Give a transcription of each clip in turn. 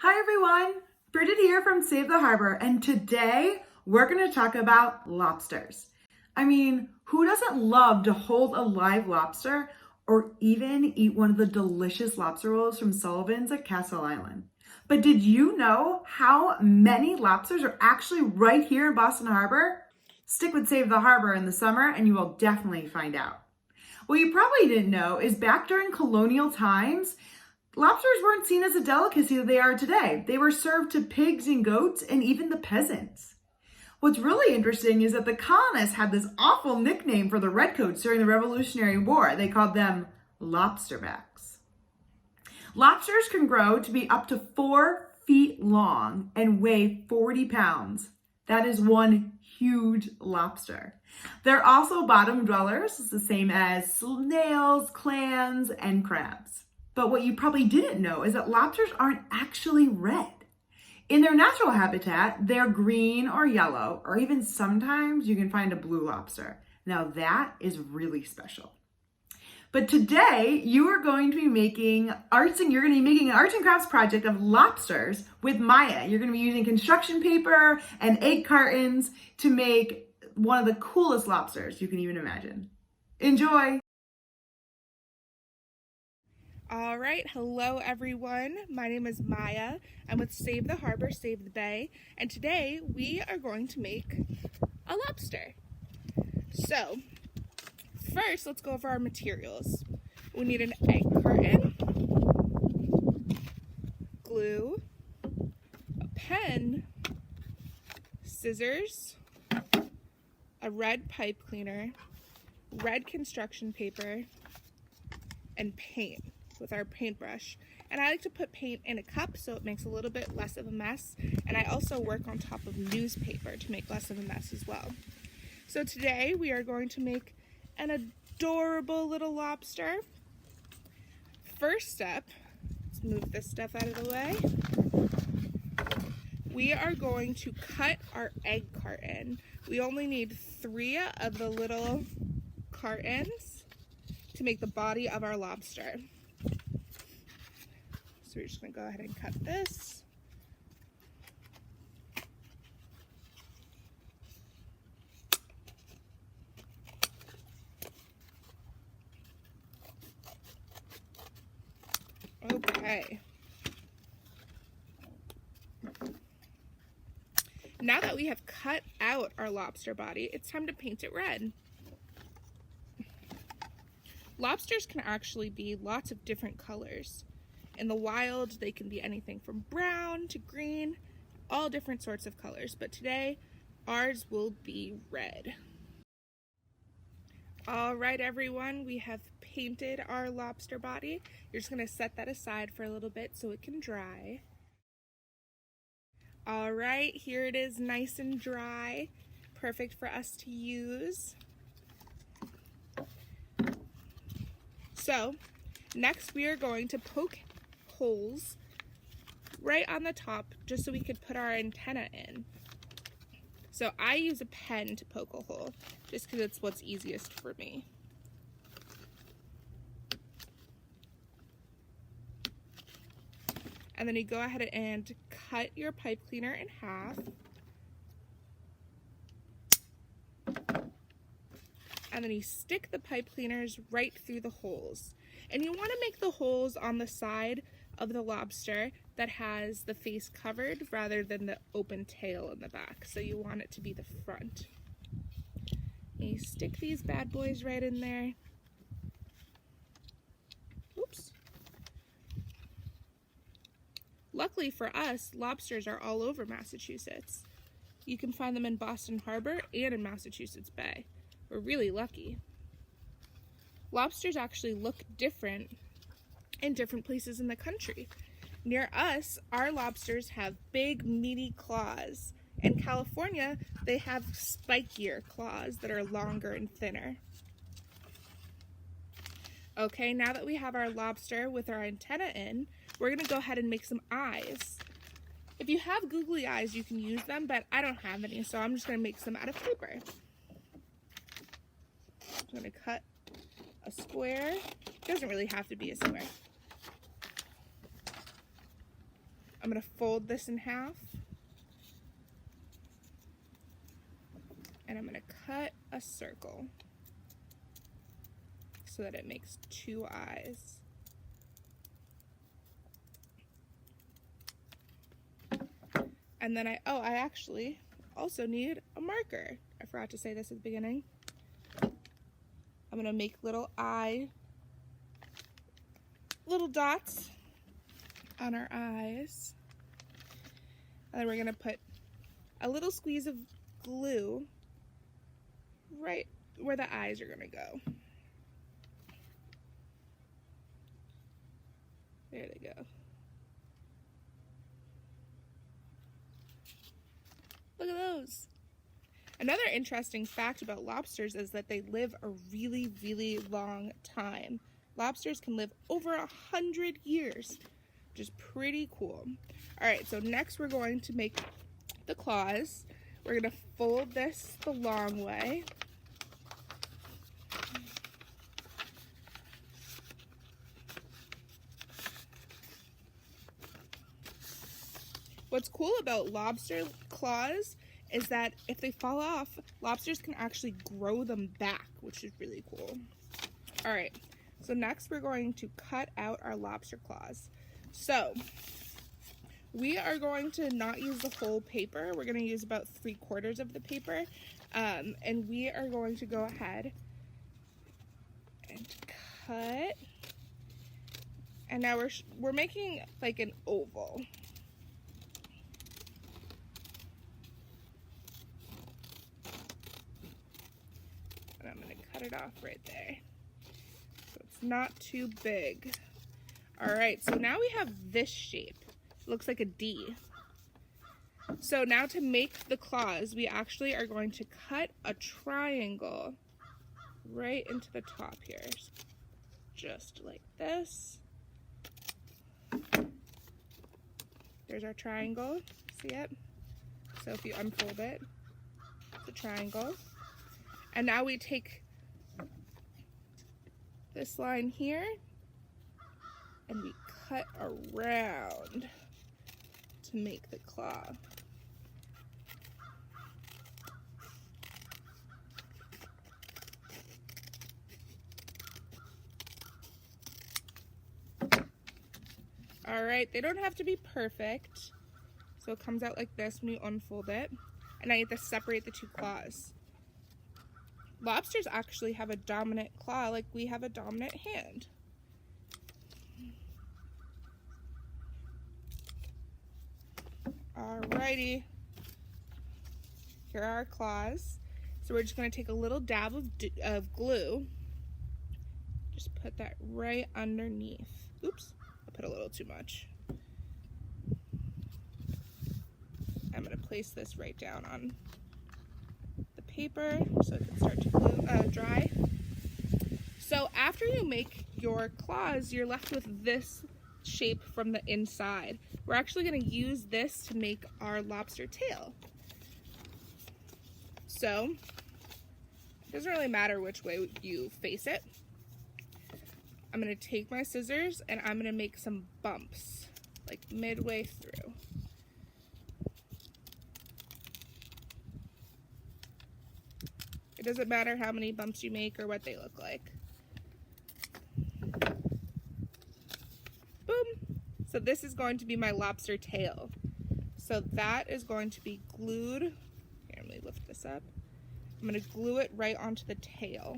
Hi everyone, Bridget here from Save the Harbor, and today we're going to talk about lobsters. I mean, who doesn't love to hold a live lobster or even eat one of the delicious lobster rolls from Sullivan's at Castle Island? But did you know how many lobsters are actually right here in Boston Harbor? Stick with Save the Harbor in the summer and you will definitely find out. What you probably didn't know is back during colonial times, lobsters weren't seen as a delicacy that they are today. They were served to pigs and goats and even the peasants. What's really interesting is that the colonists had this awful nickname for the redcoats during the Revolutionary War. They called them lobsterbacks. Lobsters can grow to be up to 4 feet long and weigh 40 pounds. That is one huge lobster. They're also bottom dwellers, it's the same as snails, clams, and crabs. But what you probably didn't know is that lobsters aren't actually red. In their natural habitat, they're green or yellow, or even sometimes you can find a blue lobster. Now that is really special. But today you are going to be making an arts and crafts project of lobsters with Maya. You're going to be using construction paper and egg cartons to make one of the coolest lobsters you can even imagine. Enjoy! All right, hello everyone. My name is Maya. I'm with Save the Harbor, Save the Bay, and today we are going to make a lobster. So, first let's go over our materials. We need an egg carton, glue, a pen, scissors, a red pipe cleaner, red construction paper, and paint with our paintbrush. And I like to put paint in a cup so it makes a little bit less of a mess. And I also work on top of newspaper to make less of a mess as well. So today we are going to make an adorable little lobster. First step, let's move this stuff out of the way. We are going to cut our egg carton. We only need 3 of the little cartons to make the body of our lobster. So we're just going to go ahead and cut this. Okay. Now that we have cut out our lobster body, it's time to paint it red. Lobsters can actually be lots of different colors. In the wild, they can be anything from brown to green, all different sorts of colors, but today ours will be red. All right, everyone, we have painted our lobster body. You're just going to set that aside for a little bit so it can dry. All right, here it is, nice and dry, perfect for us to use. So, next we are going to poke holes right on the top just so we could put our antenna in. So I use a pen to poke a hole just because it's what's easiest for me. And then you go ahead and cut your pipe cleaner in half. And then you stick the pipe cleaners right through the holes. And you want to make the holes on the side of the lobster that has the face covered rather than the open tail in the back. So you want it to be the front. And you stick these bad boys right in there. Oops. Luckily for us, lobsters are all over Massachusetts. You can find them in Boston Harbor and in Massachusetts Bay. We're really lucky. Lobsters actually look different in different places in the country. Near us, our lobsters have big, meaty claws. In California, they have spikier claws that are longer and thinner. Okay, now that we have our lobster with our antenna in, we're going to go ahead and make some eyes. If you have googly eyes, you can use them, but I don't have any, so I'm just going to make some out of paper. I'm going to cut a square. It doesn't really have to be a square. I'm going to fold this in half. And I'm going to cut a circle so that it makes 2 eyes. And then I actually also need a marker. I forgot to say this at the beginning. I'm going to make little dots on our eyes. And then we're going to put a little squeeze of glue right where the eyes are going to go. There they go. Look at those. Another interesting fact about lobsters is that they live a really, really long time. Lobsters can live over 100 years, which is pretty cool. All right, so next we're going to make the claws. We're going to fold this the long way. What's cool about lobster claws is that if they fall off, lobsters can actually grow them back, which is really cool. All right, so next we're going to cut out our lobster claws. So we are going to not use the whole paper. We're going to use about 3/4 of the paper. And we are going to go ahead and cut. And now we're making like an oval. And I'm going to cut it off right there. So it's not too big. All right, so now we have this shape. It looks like a D. So now to make the claws, we actually are going to cut a triangle right into the top here. Just like this. There's our triangle. See it? So if you unfold it, it's a triangle. And now we take this line here and we cut around to make the claw. All right, they don't have to be perfect. So it comes out like this when you unfold it. And now you have to separate the 2 claws. Lobsters actually have a dominant claw like we have a dominant hand. Alrighty, here are our claws. So we're just going to take a little dab of glue, just put that right underneath. Oops, I put a little too much. I'm going to place this right down on the paper so it can start to dry. So after you make your claws, you're left with this shape from the inside. We're actually going to use this to make our lobster tail. So it doesn't really matter which way you face it. I'm going to take my scissors and I'm going to make some bumps like midway through. It doesn't matter how many bumps you make or what they look like. Boom. So this is going to be my lobster tail. So that is going to be glued. Here, let me lift this up. I'm going to glue it right onto the tail.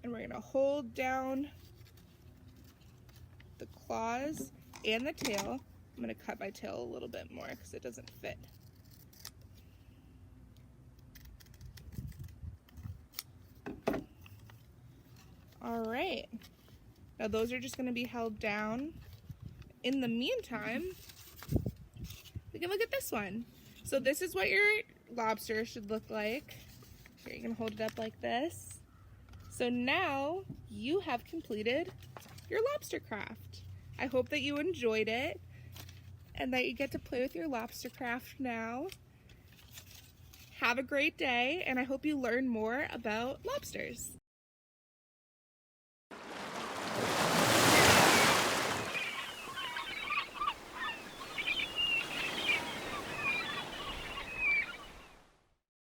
And we're going to hold down the claws and the tail. I'm going to cut my tail a little bit more because it doesn't fit. All right, now those are just going to be held down. In the meantime, we can look at this one. So this is what your lobster should look like. Here, you can hold it up like this. So now you have completed your lobster craft. I hope that you enjoyed it and that you get to play with your lobster craft now. Have a great day, and I hope you learn more about lobsters.